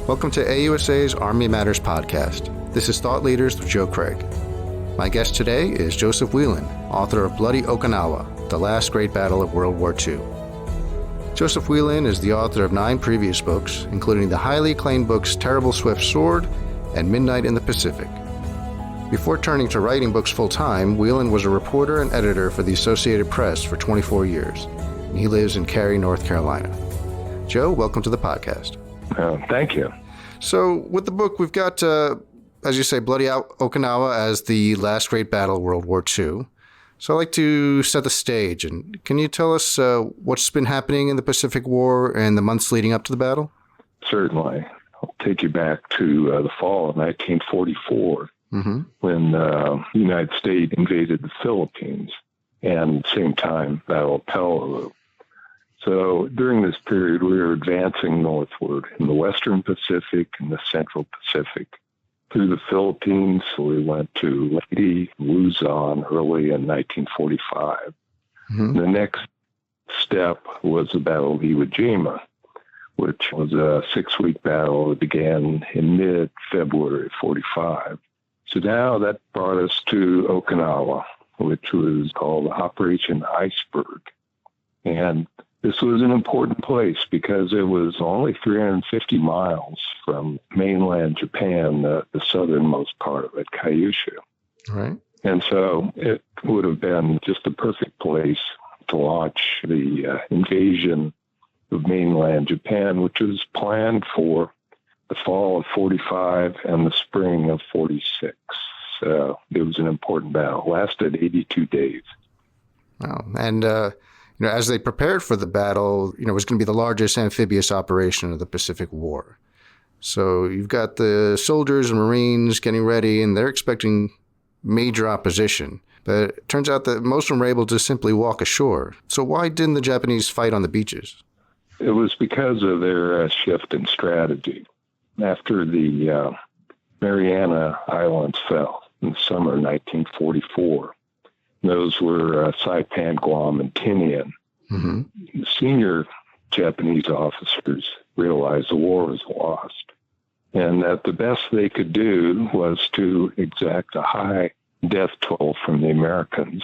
Welcome to AUSA's Army Matters podcast. This is Thought Leaders with Joe Craig. My guest today is Joseph Wheelan, author of Bloody Okinawa, The Last Great Battle of World War II. Joseph Wheelan is the author of 9 previous books, including the highly acclaimed books Terrible Swift Sword and Midnight in the Pacific. Before turning to writing books full-time, Wheelan was a reporter and editor for the Associated Press for 24 years, and he lives in Cary, North Carolina. Joe, welcome to the podcast. Thank you. So with the book, we've got, as you say, Bloody Okinawa as the last great battle of World War II. So I'd like to set the stage. And can you tell us what's been happening in the Pacific War and the months leading up to the battle? Certainly. I'll take you back to the fall of 1944 when the United States invaded the Philippines, and at the same time, Battle of Peleliu. So during this period, we were advancing northward in the Western Pacific and the Central Pacific. Through the Philippines, we went to Luzon early in 1945. The next step was the Battle of Jima, which was a 6-week battle that began in mid-February 45. So now that brought us to Okinawa, which was called Operation Iceberg. And this was an important place because it was only 350 miles from mainland Japan, the southernmost part of it, Kyushu. Right. And so it would have been just the perfect place to launch the invasion of mainland Japan, which was planned for the fall of 45 and the spring of 46. So it was an important battle. It lasted 82 days. Wow. And, as they prepared for the battle, it was going to be the largest amphibious operation of the Pacific War. So you've got the soldiers and Marines getting ready, and they're expecting major opposition. But it turns out that most of them were able to simply walk ashore. So why didn't the Japanese fight on the beaches? It was because of their shift in strategy. After the Mariana Islands fell in the summer of 1944, those were Saipan, Guam, and Tinian. The senior Japanese officers realized the war was lost, and that the best they could do was to exact a high death toll from the Americans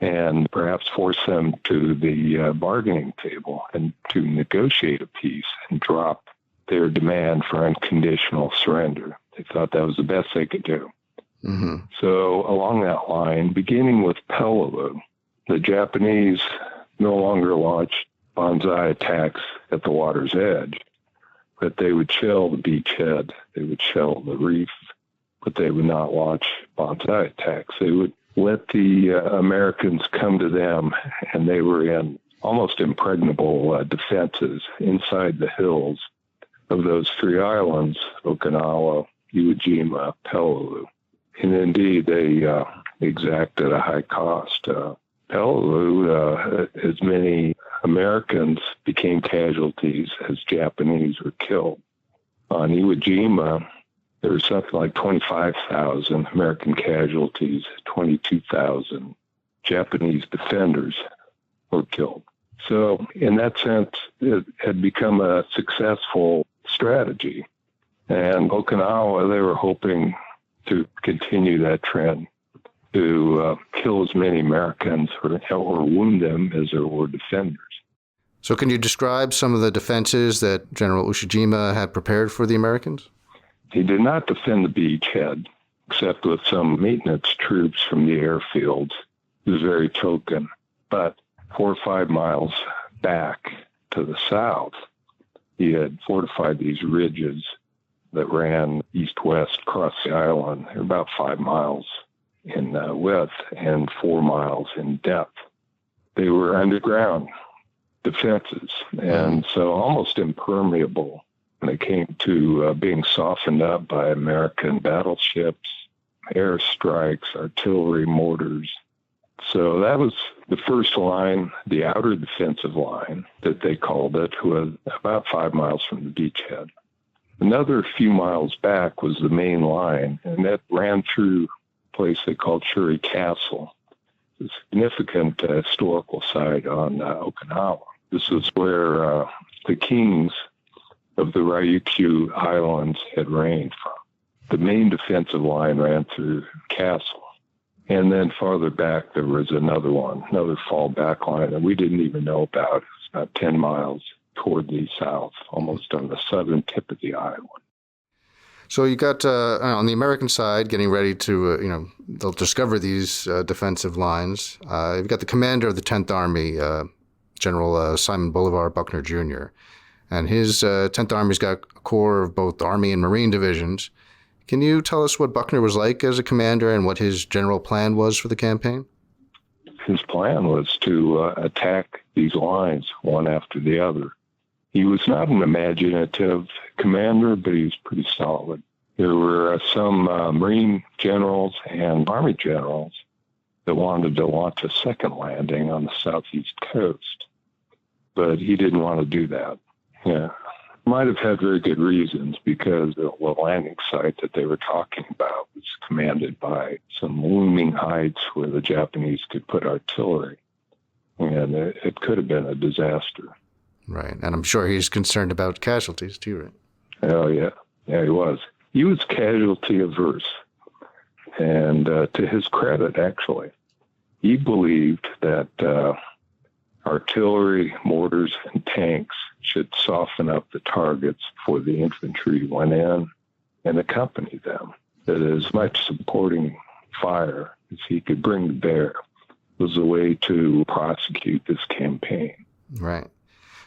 and perhaps force them to the bargaining table and to negotiate a peace and drop their demand for unconditional surrender. They thought that was the best they could do. So along that line, beginning with Peleliu, the Japanese no longer launched banzai attacks at the water's edge, but they would shell the beachhead, they would shell the reef, but they would not launch banzai attacks. They would let the Americans come to them, and they were in almost impregnable defenses inside the hills of those 3 islands, Okinawa, Iwo Jima, Peleliu. And indeed, they exacted a high cost. Peleliu, as many Americans became casualties as Japanese were killed. On Iwo Jima, there was something like 25,000 American casualties, 22,000 Japanese defenders were killed. So in that sense, it had become a successful strategy. And Okinawa, they were hoping to continue that trend, to kill as many Americans or wound them as there were defenders. So can you describe some of the defenses that General Usha had prepared for the Americans? He did not defend the beachhead, except with some maintenance troops from the airfields. It was very token. But 4 or 5 miles back to the south, he had fortified these ridges that ran east-west across the island. They're about 5 miles in width and 4 miles in depth. They were underground defenses, and so almost impermeable when it came to being softened up by American battleships, airstrikes, artillery, mortars. So that was the first line, the outer defensive line that they called it, was about 5 miles from the beachhead. Another few miles back was the main line, and that ran through a place they called Shuri Castle, a significant historical site on Okinawa. This is where the kings of the Ryukyu Islands had rained from. The main defensive line ran through the castle. And then farther back, there was another one, another fallback line that we didn't even know about. It was about 10 miles toward the south, almost on the southern tip of the island. So you got, on the American side, getting ready to, they'll discover these defensive lines. You've got the commander of the 10th Army, General Simon Boulevard Buckner Jr., and his 10th Army's got a corps of both Army and Marine divisions. Can you tell us what Buckner was like as a commander and what his general plan was for the campaign? His plan was to attack these lines one after the other. He was not an imaginative commander, but he was pretty solid. There were some Marine generals and Army generals that wanted to launch a second landing on the southeast coast, but he didn't want to do that. Yeah. Might have had very good reasons, because the landing site that they were talking about was commanded by some looming heights where the Japanese could put artillery, and it could have been a disaster. Right, and I'm sure he's concerned about casualties too, right? Oh, yeah. Yeah, he was. He was casualty averse, and to his credit, actually, he believed that artillery, mortars, and tanks should soften up the targets before the infantry went in and accompany them. That as much supporting fire as he could bring to bear was a way to prosecute this campaign. Right.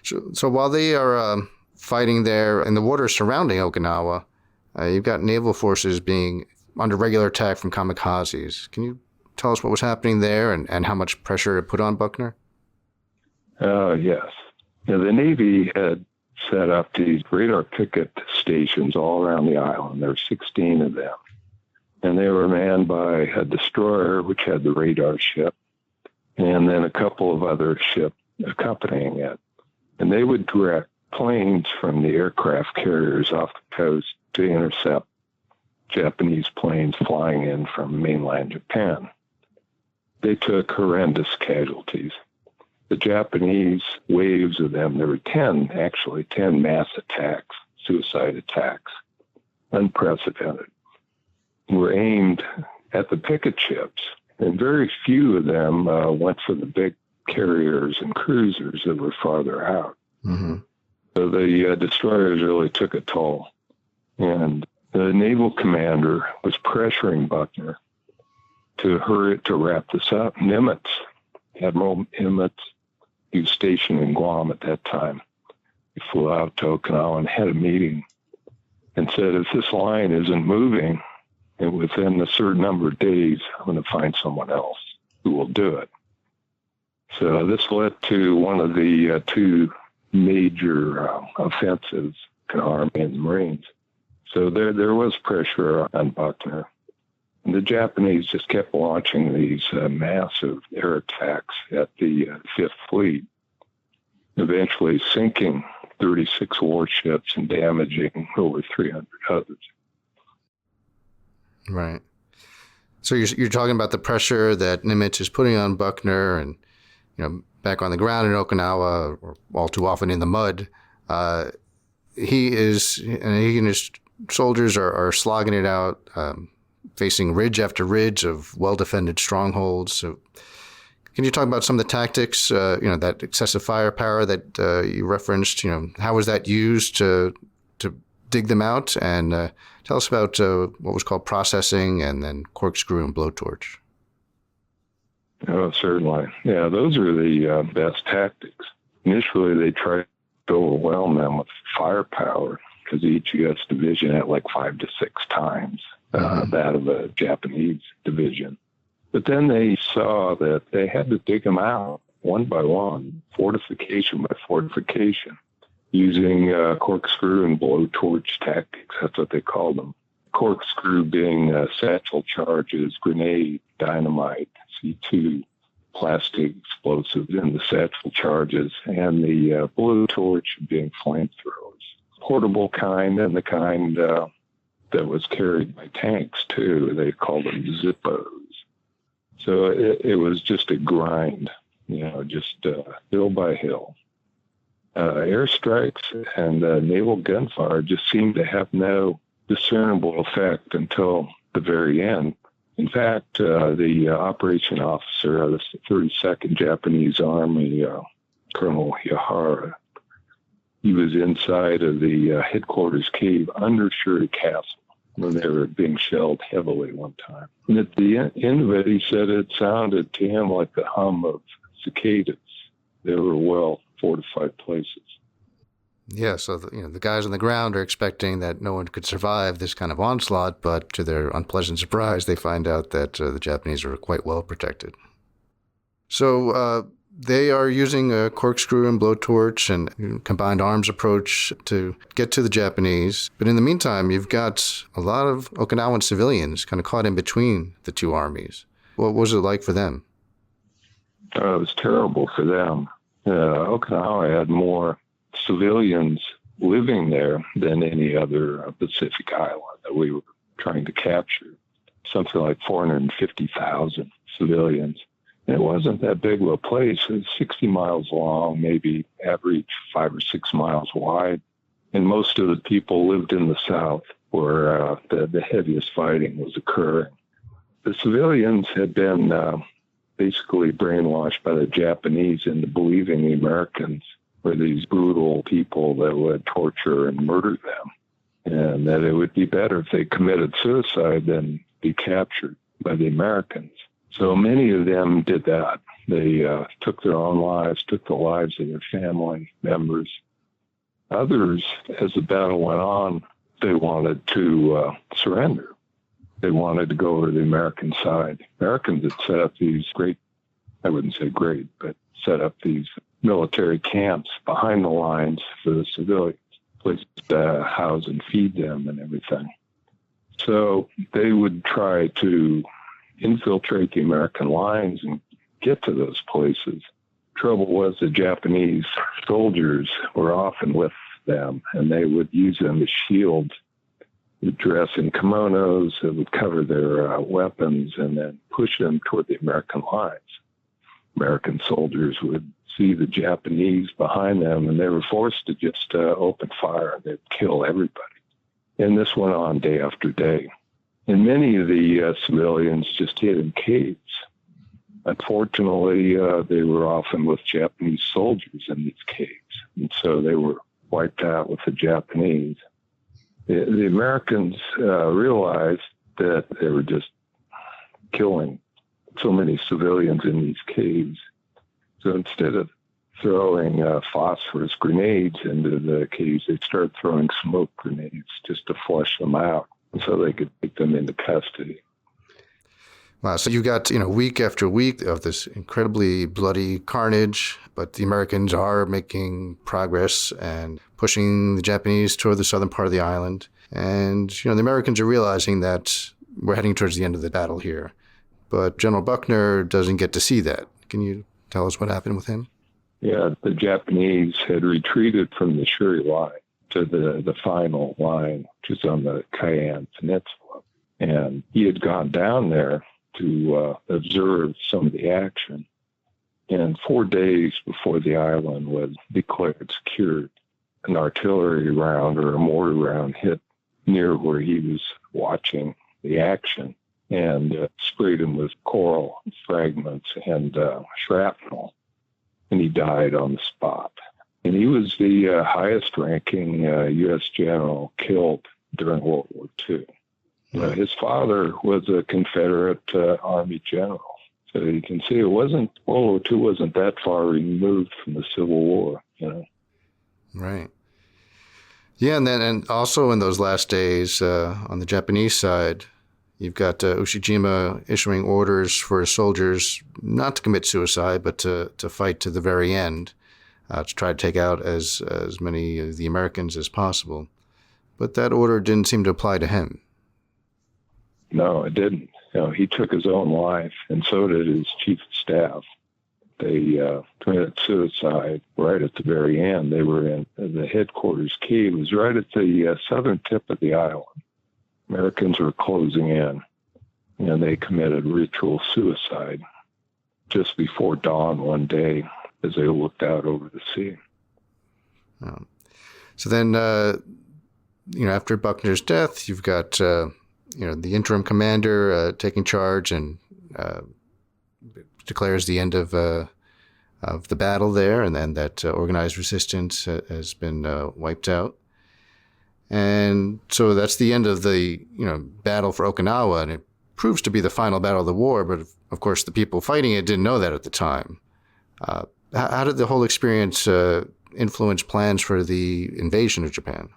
So while they are fighting there in the waters surrounding Okinawa, you've got naval forces being under regular attack from kamikazes. Can you tell us what was happening there and how much pressure it put on Buckner? Yes. Now, the Navy had set up these radar picket stations all around the island. There were 16 of them. And they were manned by a destroyer, which had the radar ship, and then a couple of other ships accompanying it. And they would direct planes from the aircraft carriers off the coast to intercept Japanese planes flying in from mainland Japan. They took horrendous casualties. The Japanese waves of them, there were 10 mass attacks, suicide attacks, unprecedented, were aimed at the picket ships. And very few of them went for the big carriers and cruisers that were farther out. Mm-hmm. So the destroyers really took a toll. And the naval commander was pressuring Buckner to hurry to wrap this up. Admiral Nimitz, he was stationed in Guam at that time. He flew out to Okinawa and had a meeting and said, if this line isn't moving, and within a certain number of days, I'm going to find someone else who will do it. So this led to one of the two major offensives in the Army and the Marines. So there was pressure on Buckner. And the Japanese just kept launching these massive air attacks at the Fifth Fleet, eventually sinking 36 warships and damaging over 300 others. Right. So you're talking about the pressure that Nimitz is putting on Buckner, and back on the ground in Okinawa, or all too often in the mud. He and his soldiers are slogging it out, facing ridge after ridge of well-defended strongholds. So can you talk about some of the tactics, that excessive firepower that you referenced? How was that used to dig them out? And tell us about what was called processing and then corkscrew and blowtorch. Oh, certainly. Yeah, those are the best tactics. Initially, they tried to overwhelm them with firepower because each U.S. division had like 5 to 6 times that of a Japanese division. But then they saw that they had to dig them out one by one, fortification by fortification, using corkscrew and blowtorch tactics. That's what they called them. Corkscrew being satchel charges, grenade, dynamite, C2, plastic explosives in the satchel charges, and the blowtorch being flamethrowers. Portable kind and the kind that was carried by tanks, too. They called them Zippos. So it was just a grind, just hill by hill. airstrikes and naval gunfire just seemed to have no discernible effect until the very end. In fact, the operation officer of the 32nd Japanese Army, Colonel Yahara, he was inside of the headquarters cave under Shuri Castle when they were being shelled heavily one time. And at the end of it, he said it sounded to him like the hum of cicadas. They were well-fortified places. Yeah, so the guys on the ground are expecting that no one could survive this kind of onslaught, but to their unpleasant surprise, they find out that the Japanese are quite well protected. So they are using a corkscrew and blowtorch and combined arms approach to get to the Japanese. But in the meantime, you've got a lot of Okinawan civilians kind of caught in between the two armies. What was it like for them? It was terrible for them. Okinawa had more civilians living there than any other Pacific island that we were trying to capture. Something like 450,000 civilians. And it wasn't that big of a place. It was 60 miles long, maybe average 5 or 6 miles wide. And most of the people lived in the south where the heaviest fighting was occurring. The civilians had been basically brainwashed by the Japanese into believing the Americans were these brutal people that would torture and murder them, and that it would be better if they committed suicide than be captured by the Americans. So many of them did that. They took their own lives, took the lives of their family members. Others, as the battle went on, they wanted to surrender. They wanted to go over to the American side. Americans had set up these I wouldn't say great, but set up these military camps behind the lines for the civilians, places to house and feed them and everything. So they would try to infiltrate the American lines and get to those places. Trouble was the Japanese soldiers were often with them, and they would use them as shields. They'd dress in kimonos that would cover their weapons and then push them toward the American lines. American soldiers would see the Japanese behind them, and they were forced to just open fire. They'd kill everybody. And this went on day after day. And many of the civilians just hid in caves. Unfortunately, they were often with Japanese soldiers in these caves, and so they were wiped out with the Japanese. The Americans realized that they were just killing so many civilians in these caves. So instead of throwing phosphorus grenades into the caves, they started throwing smoke grenades just to flush them out so they could take them into custody. Wow, so you got, week after week of this incredibly bloody carnage, but the Americans are making progress and pushing the Japanese toward the southern part of the island. And, the Americans are realizing that we're heading towards the end of the battle here. But General Buckner doesn't get to see that. Can you tell us what happened with him? Yeah, the Japanese had retreated from the Shuri line to the final line, which is on the Cayenne Peninsula. And he had gone down there to observe some of the action. And 4 days before the island was declared secured, an artillery round or a mortar round hit near where he was watching the action and sprayed him with coral fragments and shrapnel, and he died on the spot. And he was the highest-ranking U.S. general killed during World War II. His father was a Confederate Army general. So you can see World War II wasn't that far removed from the Civil War, Right. Yeah, and also in those last days on the Japanese side, you've got Jima issuing orders for his soldiers not to commit suicide, but to fight to the very end, to try to take out as many of the Americans as possible. But that order didn't seem to apply to him. No, it didn't. He took his own life, and so did his chief of staff. They committed suicide right at the very end. They were in the headquarters cave. It was right at the southern tip of the island. Americans were closing in, and they committed ritual suicide just before dawn one day as they looked out over the sea. So then, after Buckner's death, you've got, the interim commander taking charge and declares the end of the battle there, and then that organized resistance has been wiped out. And so that's the end of the, battle for Okinawa, and it proves to be the final battle of the war. But of course, the people fighting it didn't know that at the time. How did the whole experience influence plans for the invasion of Japan?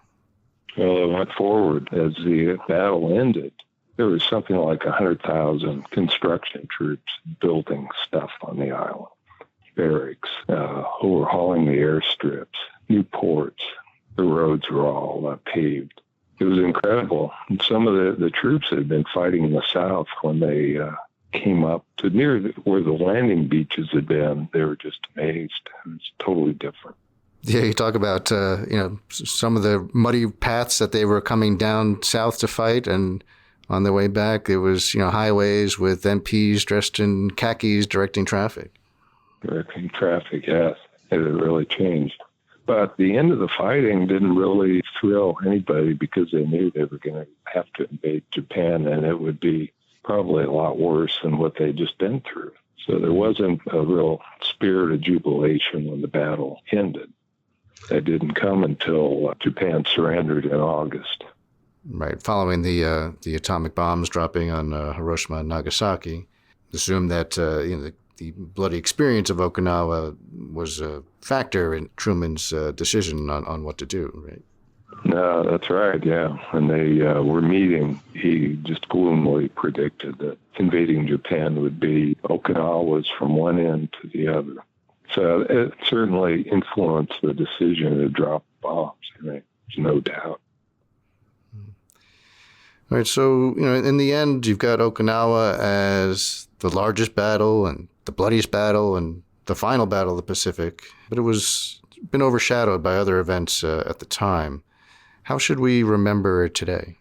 Well, it went forward as the battle ended. There was something like 100,000 construction troops building stuff on the island, barracks, overhauling the airstrips, new ports. The roads were all paved. It was incredible. And some of the troops that had been fighting in the south, when they came up to near where the landing beaches had been, they were just amazed. It was totally different. Yeah, you talk about, some of the muddy paths that they were coming down south to fight, and on their way back, there was, highways with MPs dressed in khakis directing traffic. Directing traffic, yes. It had really changed. But the end of the fighting didn't really thrill anybody because they knew they were going to have to invade Japan, and it would be probably a lot worse than what they'd just been through. So there wasn't a real spirit of jubilation when the battle ended. That didn't come until Japan surrendered in August. Right, following the atomic bombs dropping on Hiroshima and Nagasaki. Assume that the bloody experience of Okinawa was a factor in Truman's decision on what to do, right? No, that's right, yeah. When they were meeting, he just gloomily predicted that invading Japan would be Okinawa's from one end to the other. So it certainly influenced the decision to drop bombs, right? There's no doubt. All right, so, in the end, you've got Okinawa as the largest battle and the bloodiest battle and the final battle of the Pacific, but it was been overshadowed by other events at the time. How should we remember it today?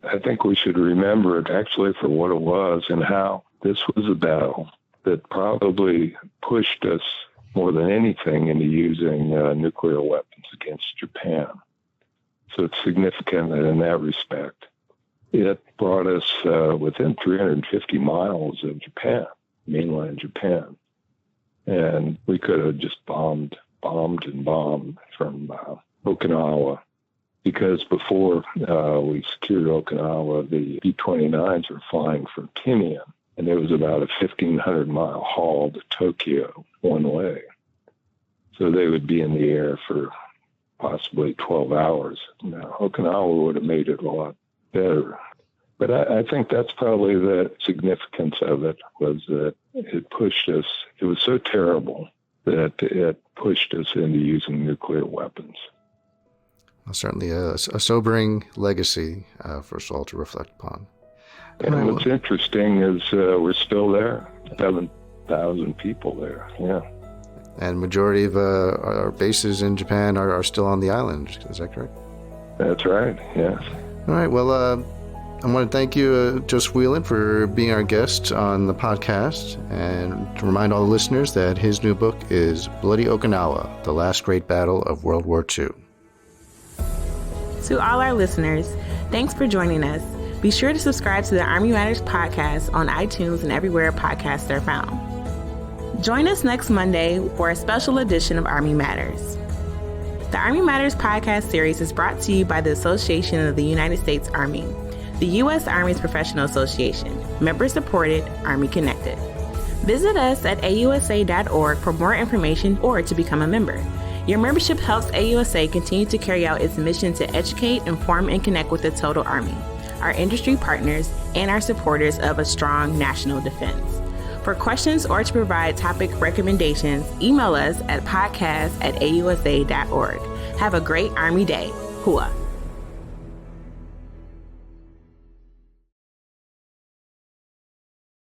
I think we should remember it actually for what it was and how this was a battle that probably pushed us more than anything into using nuclear weapons against Japan. So it's significant in that respect. It brought us within 350 miles of Japan, mainland Japan. And we could have just bombed from Okinawa. Because before we secured Okinawa, the B-29s were flying from Tinian. And it was about a 1,500-mile haul to Tokyo one way. So they would be in the air for possibly 12 hours. Now, Okinawa would have made it a lot better. But I think that's probably the significance of it, was that it pushed us. It was so terrible that it pushed us into using nuclear weapons. Well, certainly a sobering legacy for us all to reflect upon. And what's interesting is we're still there, 7,000 people there, yeah. And majority of our bases in Japan are still on the island. Is that correct? That's right, yes. All right, well, I want to thank you, Joseph Wheelan, for being our guest on the podcast, and to remind all the listeners that his new book is Bloody Okinawa, The Last Great Battle of World War II. To all our listeners, thanks for joining us. Be sure to subscribe to the Army Matters podcast on iTunes and everywhere podcasts are found. Join us next Monday for a special edition of Army Matters. The Army Matters podcast series is brought to you by the Association of the United States Army, the U.S. Army's professional association, member-supported, Army-connected. Visit us at AUSA.org for more information or to become a member. Your membership helps AUSA continue to carry out its mission to educate, inform, and connect with the total Army, our industry partners, and our supporters of a strong national defense. For questions or to provide topic recommendations, email us at podcast@ausa.org. Have a great Army Day. Hua.